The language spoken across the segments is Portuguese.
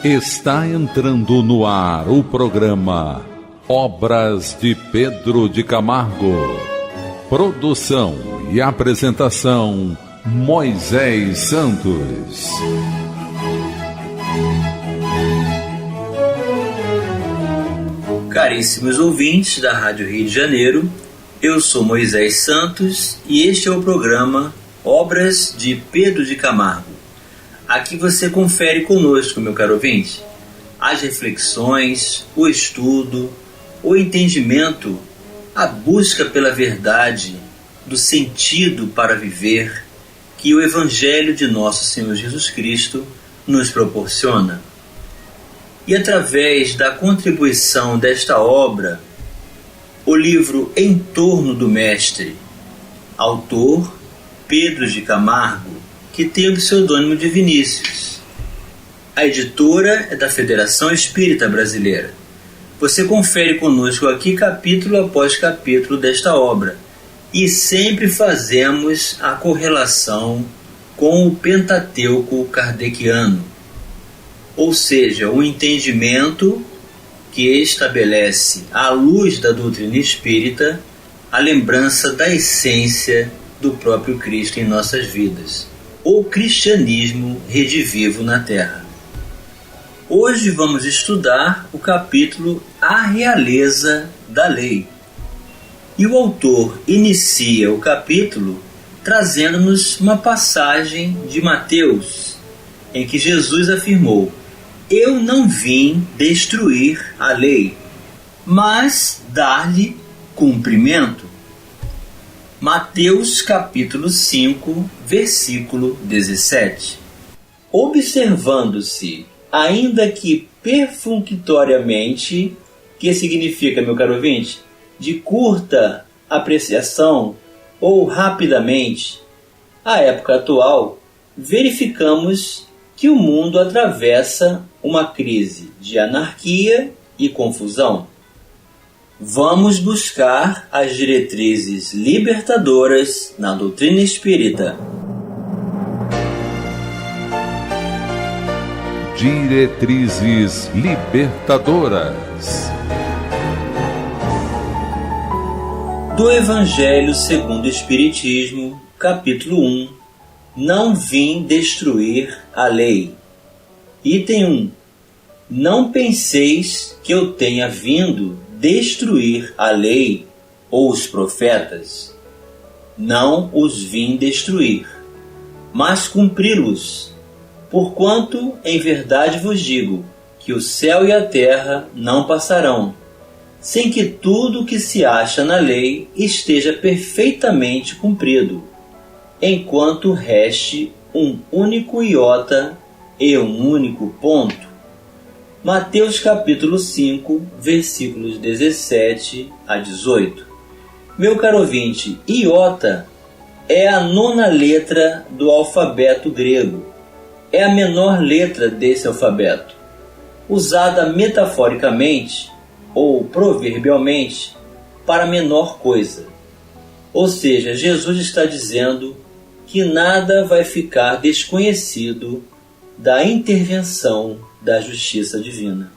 Está entrando no ar o programa Obras de Pedro de Camargo. Produção e apresentação Moisés Santos. Caríssimos ouvintes da Rádio Rio de Janeiro, eu sou Moisés Santos e este é o programa Obras de Pedro de Camargo. Aqui você confere conosco, meu caro ouvinte, as reflexões, o estudo, o entendimento, a busca pela verdade, do sentido para viver que o Evangelho de nosso Senhor Jesus Cristo nos proporciona. E através da contribuição desta obra, o livro Em Torno do Mestre, autor Pedro de Camargo, que tem o pseudônimo de Vinícius. A editora é da Federação Espírita Brasileira. Você confere conosco aqui capítulo após capítulo desta obra e sempre fazemos a correlação com o Pentateuco kardeciano, ou seja, um entendimento que estabelece, à luz da doutrina espírita, a lembrança da essência do próprio Cristo em nossas vidas. O cristianismo redivivo na Terra. Hoje vamos estudar o capítulo A Realeza da Lei. E o autor inicia o capítulo trazendo-nos uma passagem de Mateus, em que Jesus afirmou: "Eu não vim destruir a lei, mas dar-lhe cumprimento." Mateus capítulo 5, versículo 17. Observando-se, ainda que perfunctoriamente, que significa, meu caro ouvinte, de curta apreciação ou rapidamente, à época atual, verificamos que o mundo atravessa uma crise de anarquia e confusão. Vamos buscar as diretrizes libertadoras na doutrina espírita. Diretrizes libertadoras Do Evangelho segundo o Espiritismo, capítulo 1. Não vim destruir a lei. Item 1. Não penseis que eu tenha vindo destruir a lei ou os profetas. Não os vim destruir, mas cumpri-los. Porquanto, em verdade vos digo, que o céu e a terra não passarão, sem que tudo o que se acha na lei esteja perfeitamente cumprido, enquanto reste um único iota e um único ponto. Mateus capítulo 5, versículos 17 a 18. Meu caro ouvinte, iota é a 9ª letra do alfabeto grego. É a menor letra desse alfabeto, usada metaforicamente ou proverbialmente para menor coisa. Ou seja, Jesus está dizendo que nada vai ficar desconhecido da intervenção da justiça divina.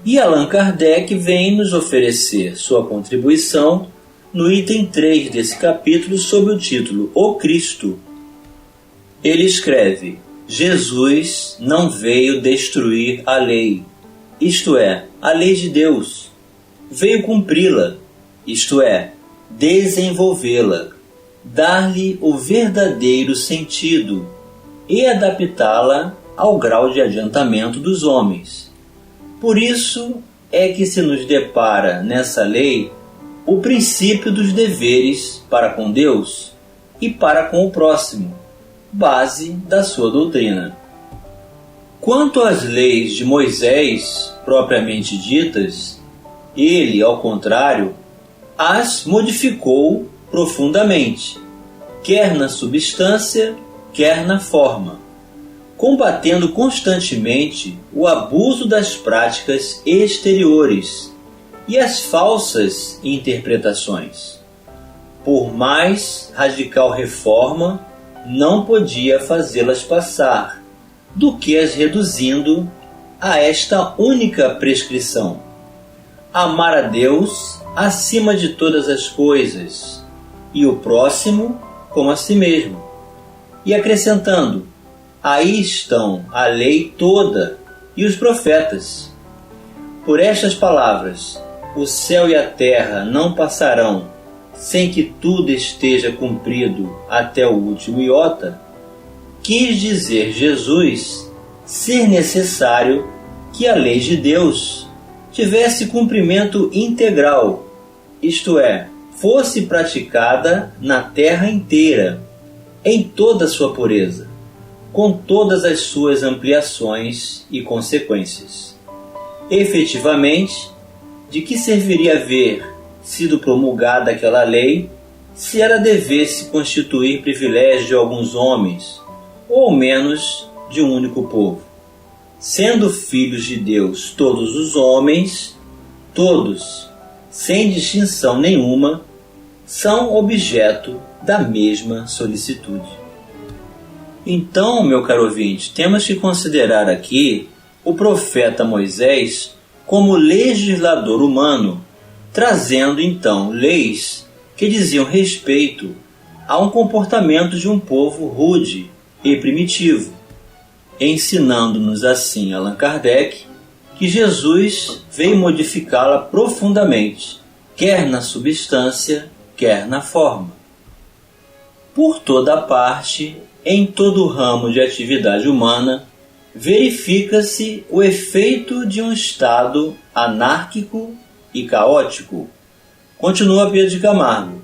E Allan Kardec vem nos oferecer sua contribuição no item 3 desse capítulo sob o título O Cristo. Ele escreve: Jesus não veio destruir a lei, isto é, a lei de Deus. Veio cumpri-la, isto é, desenvolvê-la, dar-lhe o verdadeiro sentido e adaptá-la ao grau de adiantamento dos homens. Por isso é que se nos depara nessa lei o princípio dos deveres para com Deus e para com o próximo, base da sua doutrina. Quanto às leis de Moisés, propriamente ditas, ele, ao contrário, as modificou profundamente, quer na substância, quer na forma, combatendo constantemente o abuso das práticas exteriores e as falsas interpretações. Por mais radical reforma, não podia fazê-las passar, do que as reduzindo a esta única prescrição: amar a Deus acima de todas as coisas e o próximo como a si mesmo. E acrescentando: aí estão a lei toda e os profetas. Por estas palavras, o céu e a terra não passarão sem que tudo esteja cumprido até o último iota, quis dizer Jesus ser necessário que a lei de Deus tivesse cumprimento integral, isto é, fosse praticada na terra inteira, em toda a sua pureza, com todas as suas ampliações e consequências. Efetivamente, de que serviria haver sido promulgada aquela lei se ela devesse constituir privilégio de alguns homens, ou ao menos de um único povo? Sendo filhos de Deus todos os homens, todos, sem distinção nenhuma, são objeto da mesma solicitude. Então, meu caro ouvinte, temos que considerar aqui o profeta Moisés como legislador humano, trazendo então leis que diziam respeito a um comportamento de um povo rude e primitivo, ensinando-nos assim Allan Kardec que Jesus veio modificá-la profundamente, quer na substância, quer na forma. Por toda parte, em todo o ramo de atividade humana, verifica-se o efeito de um estado anárquico e caótico. Continua Pedro de Camargo.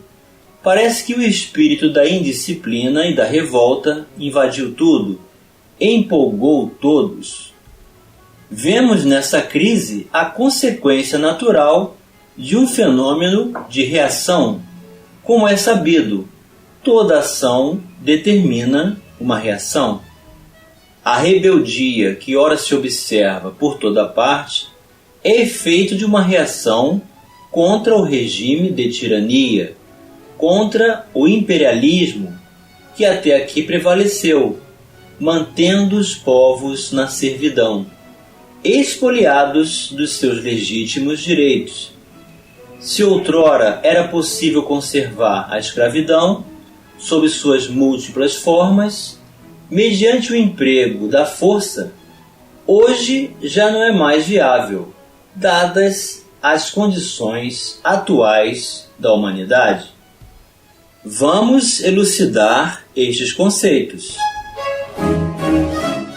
Parece que o espírito da indisciplina e da revolta invadiu tudo, empolgou todos. Vemos nessa crise a consequência natural de um fenômeno de reação. Como é sabido, toda ação determina uma reação. A rebeldia que ora se observa por toda parte é efeito de uma reação contra o regime de tirania, contra o imperialismo que até aqui prevaleceu, mantendo os povos na servidão, expoliados dos seus legítimos direitos. Se outrora era possível conservar a escravidão, sob suas múltiplas formas, mediante o emprego da força, hoje já não é mais viável, dadas as condições atuais da humanidade. Vamos elucidar estes conceitos.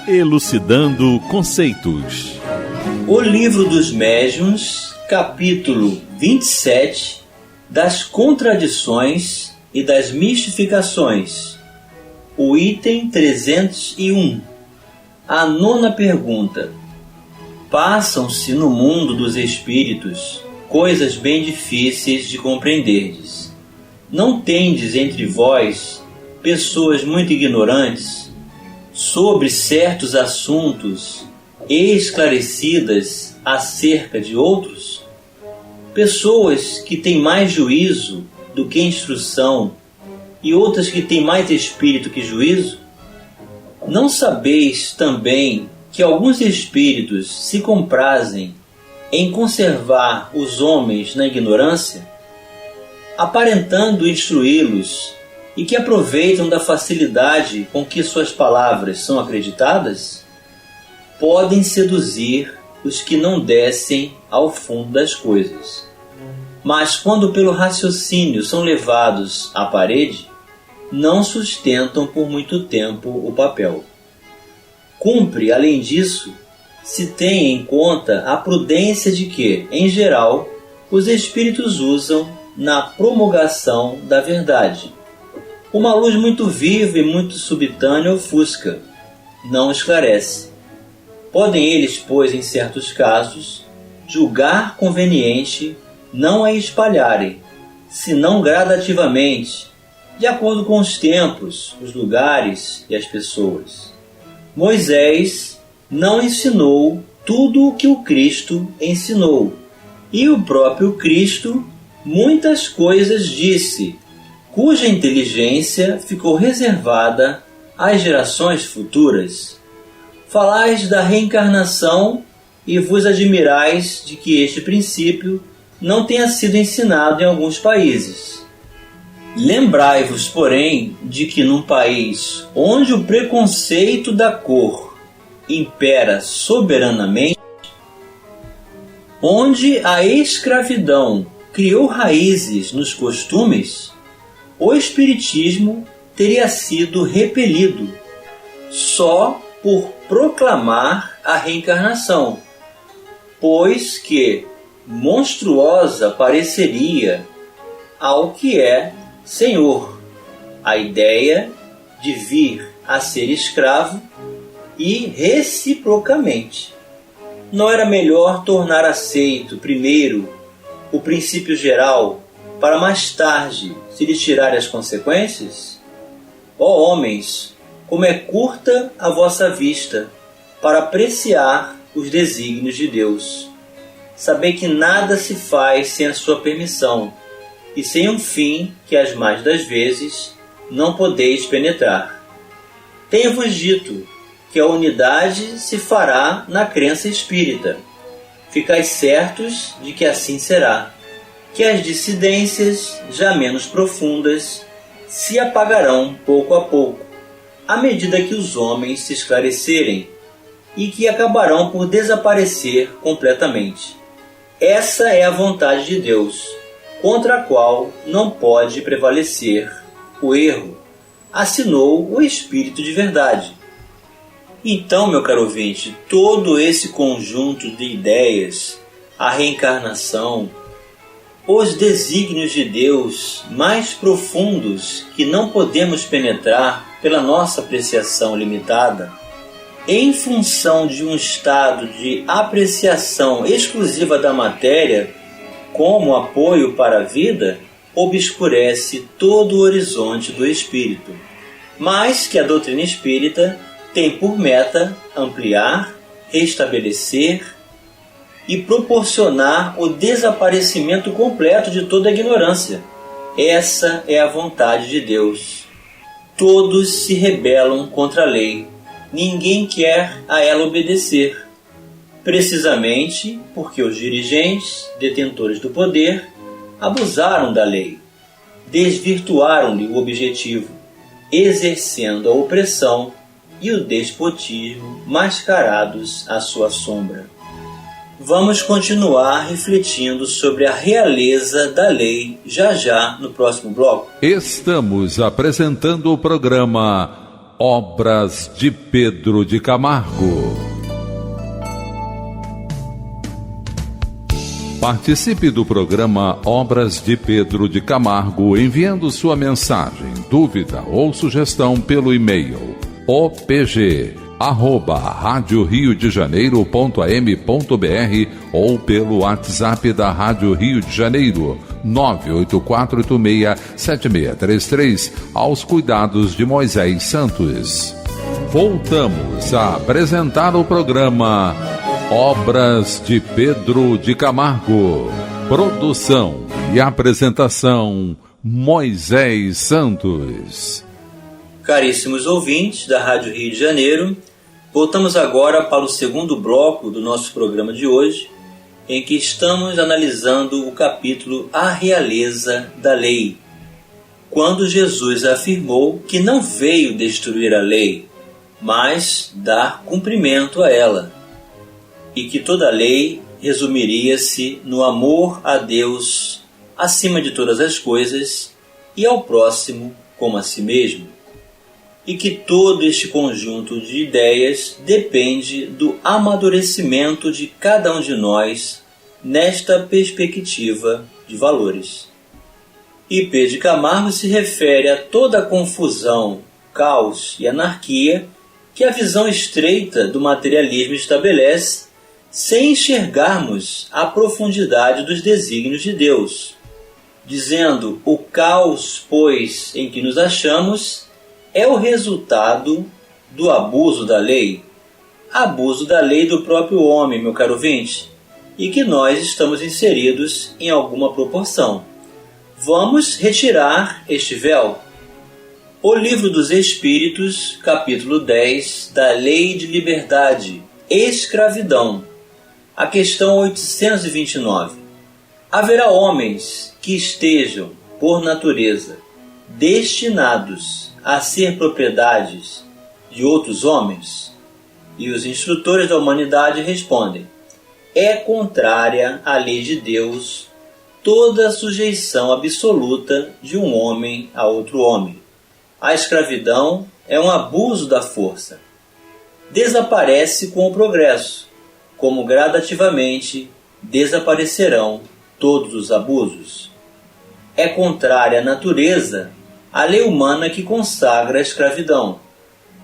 Elucidando conceitos. O Livro dos Médiuns, capítulo 27, das contradições e das mistificações. O item 301. A nona pergunta. Passam-se no mundo dos espíritos coisas bem difíceis de compreenderdes. Não tendes entre vós pessoas muito ignorantes sobre certos assuntos e esclarecidas acerca de outros? Pessoas que têm mais juízo do que instrução e outras que têm mais espírito que juízo? Não sabeis também que alguns espíritos se comprazem em conservar os homens na ignorância, aparentando instruí-los, e que aproveitam da facilidade com que suas palavras são acreditadas? Podem seduzir os que não descem ao fundo das coisas. Mas quando pelo raciocínio são levados à parede, não sustentam por muito tempo o papel. Cumpre, além disso, se tem em conta a prudência de que, em geral, os espíritos usam na promulgação da verdade. Uma luz muito viva e muito subitânea ofusca, não esclarece. Podem eles, pois, em certos casos, julgar conveniente não a espalharem, senão gradativamente, de acordo com os tempos, os lugares e as pessoas. Moisés não ensinou tudo o que o Cristo ensinou, e o próprio Cristo muitas coisas disse, cuja inteligência ficou reservada às gerações futuras. Falais da reencarnação e vos admirais de que este princípio não tenha sido ensinado em alguns países. Lembrai-vos, porém, de que num país onde o preconceito da cor impera soberanamente, onde a escravidão criou raízes nos costumes, o espiritismo teria sido repelido só por proclamar a reencarnação, pois que monstruosa pareceria ao que é Senhor a ideia de vir a ser escravo e reciprocamente. Não era melhor tornar aceito primeiro o princípio geral para mais tarde se lhe tirar as consequências? Ó homens, como é curta a vossa vista para apreciar os desígnios de Deus. Sabei que nada se faz sem a sua permissão, e sem um fim que as mais das vezes não podeis penetrar. Tenho-vos dito que a unidade se fará na crença espírita. Ficais certos de que assim será, que as dissidências, já menos profundas, se apagarão pouco a pouco, à medida que os homens se esclarecerem, e que acabarão por desaparecer completamente. Essa é a vontade de Deus, contra a qual não pode prevalecer o erro, assinou o Espírito de verdade. Então, meu caro ouvinte, todo esse conjunto de ideias, a reencarnação, os desígnios de Deus mais profundos que não podemos penetrar pela nossa apreciação limitada, em função de um estado de apreciação exclusiva da matéria, como apoio para a vida, obscurece todo o horizonte do espírito, mas que a doutrina espírita tem por meta ampliar, restabelecer e proporcionar o desaparecimento completo de toda a ignorância. Essa é a vontade de Deus. Todos se rebelam contra a lei. Ninguém quer a ela obedecer, precisamente porque os dirigentes, detentores do poder, abusaram da lei, desvirtuaram-lhe o objetivo, exercendo a opressão e o despotismo mascarados à sua sombra. Vamos continuar refletindo sobre a realeza da lei já no próximo bloco. Estamos apresentando o programa Obras de Pedro de Camargo. Participe do programa Obras de Pedro de Camargo enviando sua mensagem, dúvida ou sugestão pelo e-mail opg@radioriodejaneiro.am.br ou pelo WhatsApp da Rádio Rio de Janeiro 984867633 aos cuidados de Moisés Santos. Voltamos a apresentar o programa Obras de Pedro de Camargo. Produção e apresentação Moisés Santos. Caríssimos ouvintes da Rádio Rio de Janeiro, voltamos agora para o segundo bloco do nosso programa de hoje, em que estamos analisando o capítulo A Realeza da Lei, quando Jesus afirmou que não veio destruir a lei, mas dar cumprimento a ela, e que toda a lei resumiria-se no amor a Deus acima de todas as coisas e ao próximo como a si mesmo. E que todo este conjunto de ideias depende do amadurecimento de cada um de nós nesta perspectiva de valores. E Pedro de Camargo se refere a toda a confusão, caos e anarquia que a visão estreita do materialismo estabelece sem enxergarmos a profundidade dos desígnios de Deus, dizendo: o caos, pois, em que nos achamos é o resultado do abuso da lei do próprio homem, meu caro ouvinte, e que nós estamos inseridos em alguma proporção. Vamos retirar este véu. O Livro dos Espíritos, capítulo 10, da Lei de Liberdade, Escravidão, A questão 829. Haverá homens que estejam, por natureza, destinados a ser propriedades de outros homens? E os instrutores da humanidade respondem: é contrária à lei de Deus toda a sujeição absoluta de um homem a outro homem. A escravidão é um abuso da força. Desaparece com o progresso, como gradativamente desaparecerão todos os abusos. É contrária à natureza a lei humana que consagra a escravidão,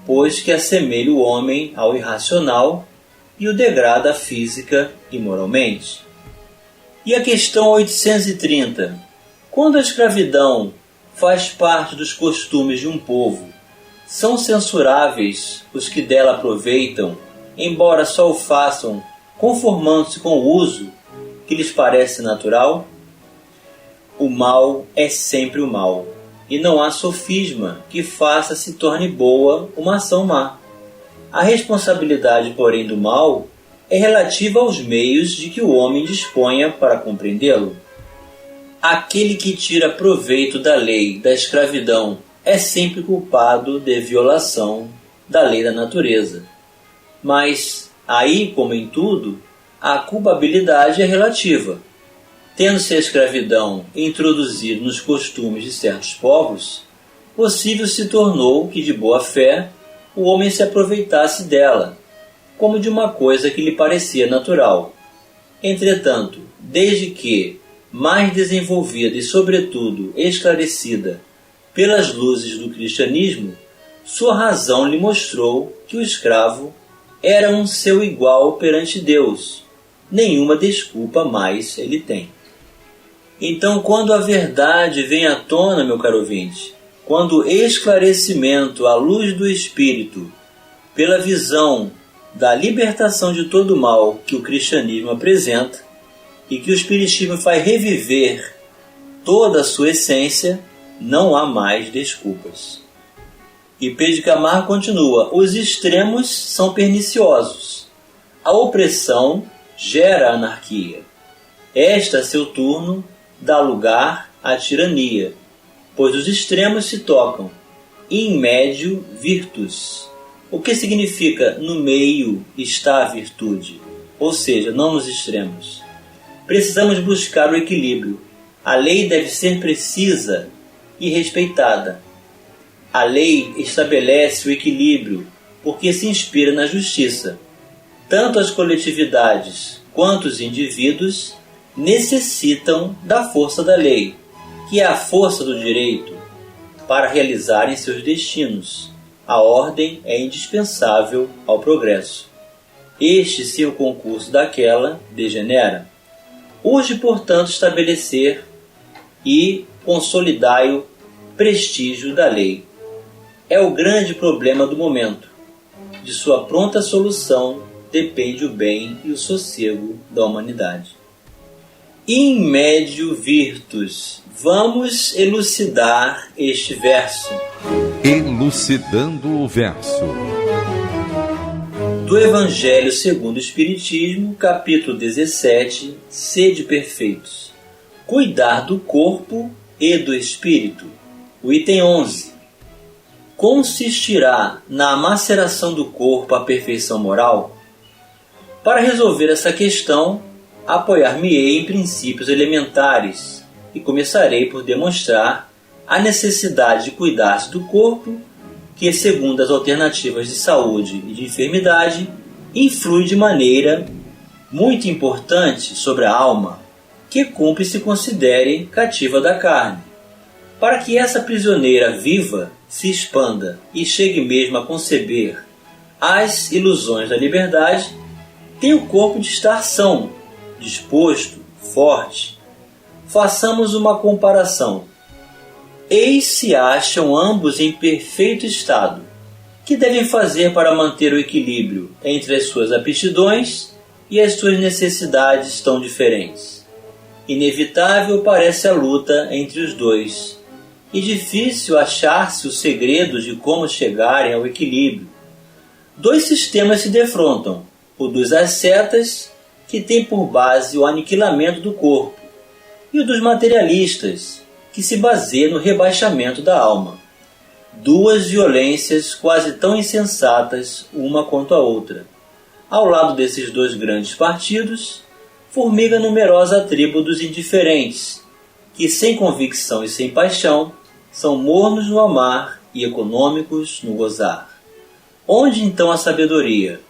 pois que assemelha o homem ao irracional e o degrada física e moralmente. E a questão 830. Quando a escravidão faz parte dos costumes de um povo, são censuráveis os que dela aproveitam, embora só o façam conformando-se com o uso que lhes parece natural? O mal é sempre o mal, e não há sofisma que faça se torne boa uma ação má. A responsabilidade, porém, do mal é relativa aos meios de que o homem disponha para compreendê-lo. Aquele que tira proveito da lei da escravidão é sempre culpado de violação da lei da natureza. Mas, aí como em tudo, a culpabilidade é relativa. Tendo-se a escravidão introduzida nos costumes de certos povos, possível se tornou que, de boa fé, o homem se aproveitasse dela, como de uma coisa que lhe parecia natural. Entretanto, desde que, mais desenvolvida e, sobretudo, esclarecida pelas luzes do cristianismo, sua razão lhe mostrou que o escravo era um seu igual perante Deus. Nenhuma desculpa mais ele tem. Então, quando a verdade vem à tona, meu caro ouvinte, quando o esclarecimento à luz do Espírito, pela visão da libertação de todo o mal que o cristianismo apresenta e que o Espiritismo faz reviver toda a sua essência, não há mais desculpas. E Pedro de Camargo continua: os extremos são perniciosos. A opressão gera anarquia. Esta, a seu turno, dá lugar à tirania, pois os extremos se tocam. In medio virtus. O que significa no meio está a virtude, ou seja, não nos extremos. Precisamos buscar o equilíbrio. A lei deve ser precisa e respeitada. A lei estabelece o equilíbrio porque se inspira na justiça. Tanto as coletividades quanto os indivíduos necessitam da força da lei, que é a força do direito, para realizarem seus destinos. A ordem é indispensável ao progresso. Este, sem o concurso daquela, degenera. Urge, portanto, estabelecer e consolidar o prestígio da lei. É o grande problema do momento. De sua pronta solução depende o bem e o sossego da humanidade. In medio virtus. Vamos elucidar este verso. Elucidando o verso. Do Evangelho segundo o Espiritismo, capítulo 17, Sede perfeitos. Cuidar do corpo e do espírito. O item 11. Consistirá na maceração do corpo a perfeição moral? Para resolver essa questão, apoiar-me-ei em princípios elementares e começarei por demonstrar a necessidade de cuidar-se do corpo, que, segundo as alternativas de saúde e de enfermidade, influi de maneira muito importante sobre a alma, que cumpre se considere cativa da carne. Para que essa prisioneira viva se expanda e chegue mesmo a conceber as ilusões da liberdade, tem o corpo de estar são, disposto, forte. Façamos uma comparação. Eis se acham ambos em perfeito estado. Que devem fazer para manter o equilíbrio entre as suas aptidões e as suas necessidades tão diferentes? Inevitável parece a luta entre os dois, e difícil achar-se o segredo de como chegarem ao equilíbrio. Dois sistemas se defrontam, o dos ascetas, que tem por base o aniquilamento do corpo, e o dos materialistas, que se baseia no rebaixamento da alma. Duas violências quase tão insensatas uma quanto a outra. Ao lado desses dois grandes partidos, formiga a numerosa tribo dos indiferentes, que sem convicção e sem paixão, são mornos no amar e econômicos no gozar. Onde então a sabedoria?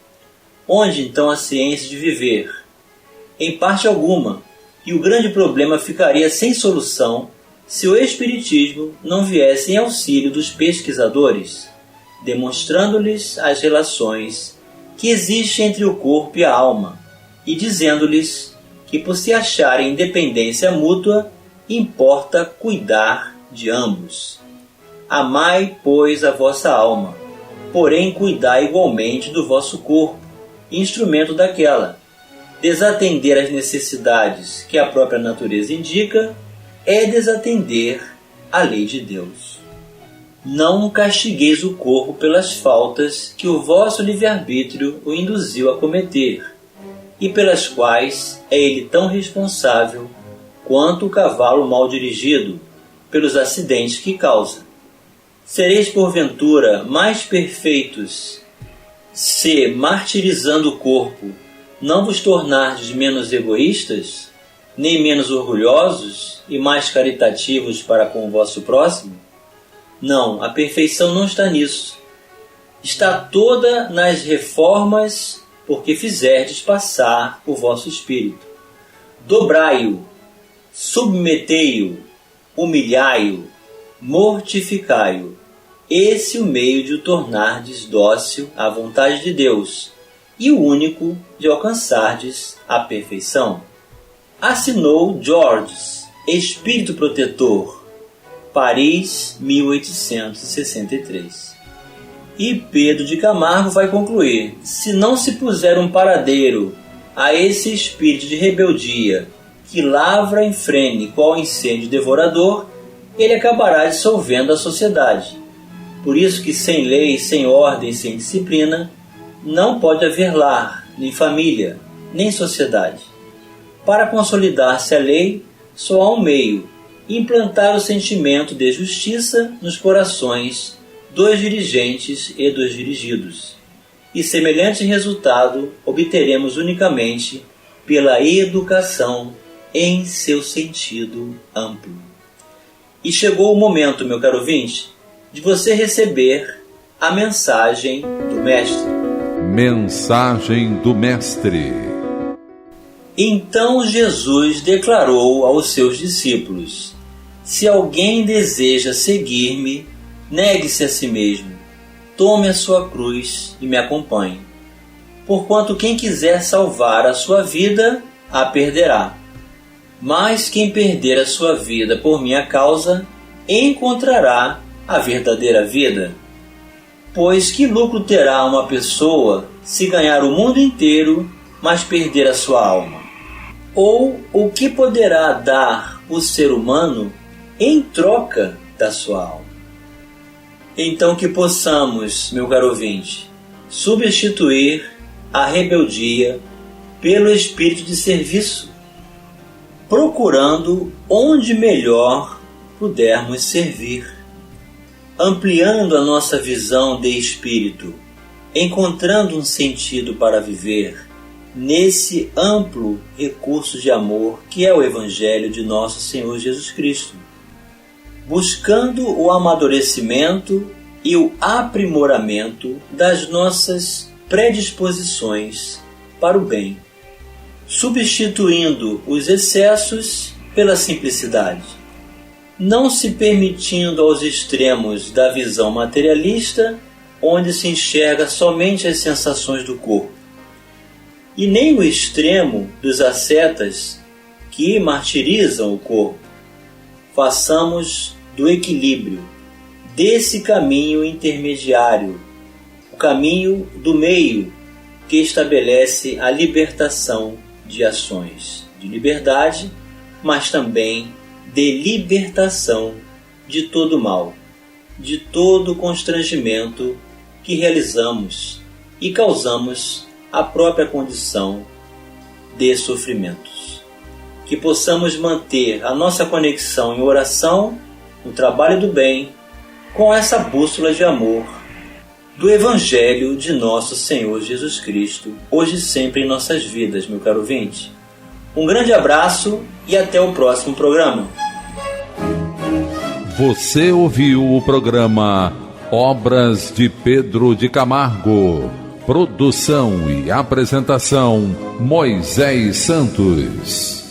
Onde então a ciência de viver? Em parte alguma, e o grande problema ficaria sem solução se o Espiritismo não viesse em auxílio dos pesquisadores, demonstrando-lhes as relações que existem entre o corpo e a alma, e dizendo-lhes que, por se acharem independência mútua, importa cuidar de ambos. Amai, pois, a vossa alma, porém cuidai igualmente do vosso corpo, instrumento daquela. Desatender às necessidades que a própria natureza indica é desatender a lei de Deus. Não castigueis o corpo pelas faltas que o vosso livre-arbítrio o induziu a cometer, e pelas quais é ele tão responsável quanto o cavalo mal dirigido pelos acidentes que causa. Sereis porventura mais perfeitos se, martirizando o corpo, não vos tornardes menos egoístas, nem menos orgulhosos e mais caritativos para com o vosso próximo? Não, a perfeição não está nisso. Está toda nas reformas porque fizerdes passar o vosso espírito. Dobrai-o, submetei-o, humilhai-o, mortificai-o. Esse é o meio de o tornardes dócil à vontade de Deus e o único de alcançardes a perfeição. Assinou Georges, Espírito Protetor, Paris, 1863. E Pedro de Camargo vai concluir: se não se puser um paradeiro a esse espírito de rebeldia que lavra em frene qual incêndio devorador, ele acabará dissolvendo a sociedade. Por isso que sem lei, sem ordem, sem disciplina, não pode haver lar, nem família, nem sociedade. Para consolidar-se a lei, só há um meio: implantar o sentimento de justiça nos corações dos dirigentes e dos dirigidos. E semelhante resultado obteremos unicamente pela educação em seu sentido amplo. E chegou o momento, meu caro ouvinte, de você receber a mensagem do Mestre. Mensagem do Mestre. Então Jesus declarou aos seus discípulos: se alguém deseja seguir-me, negue-se a si mesmo, tome a sua cruz e me acompanhe. Porquanto quem quiser salvar a sua vida, a perderá. Mas quem perder a sua vida por minha causa, encontrará a verdadeira vida. Pois que lucro terá uma pessoa se ganhar o mundo inteiro, mas perder a sua alma? Ou o que poderá dar o ser humano em troca da sua alma? Então que possamos, meu caro ouvinte, substituir a rebeldia pelo espírito de serviço, procurando onde melhor pudermos servir, ampliando a nossa visão de espírito, encontrando um sentido para viver nesse amplo recurso de amor que é o Evangelho de nosso Senhor Jesus Cristo, buscando o amadurecimento e o aprimoramento das nossas predisposições para o bem, substituindo os excessos pela simplicidade, não se permitindo aos extremos da visão materialista, onde se enxerga somente as sensações do corpo, e nem o extremo dos ascetas que martirizam o corpo. Façamos do equilíbrio, desse caminho intermediário, o caminho do meio que estabelece a libertação de ações de liberdade, mas também de libertação de todo mal, de todo constrangimento que realizamos e causamos à própria condição de sofrimentos. Que possamos manter a nossa conexão em oração, no trabalho do bem, com essa bússola de amor do Evangelho de nosso Senhor Jesus Cristo, hoje e sempre em nossas vidas, meu caro ouvinte. Um grande abraço e até o próximo programa. Você ouviu o programa Obras de Pedro de Camargo. Produção e apresentação Moisés Santos.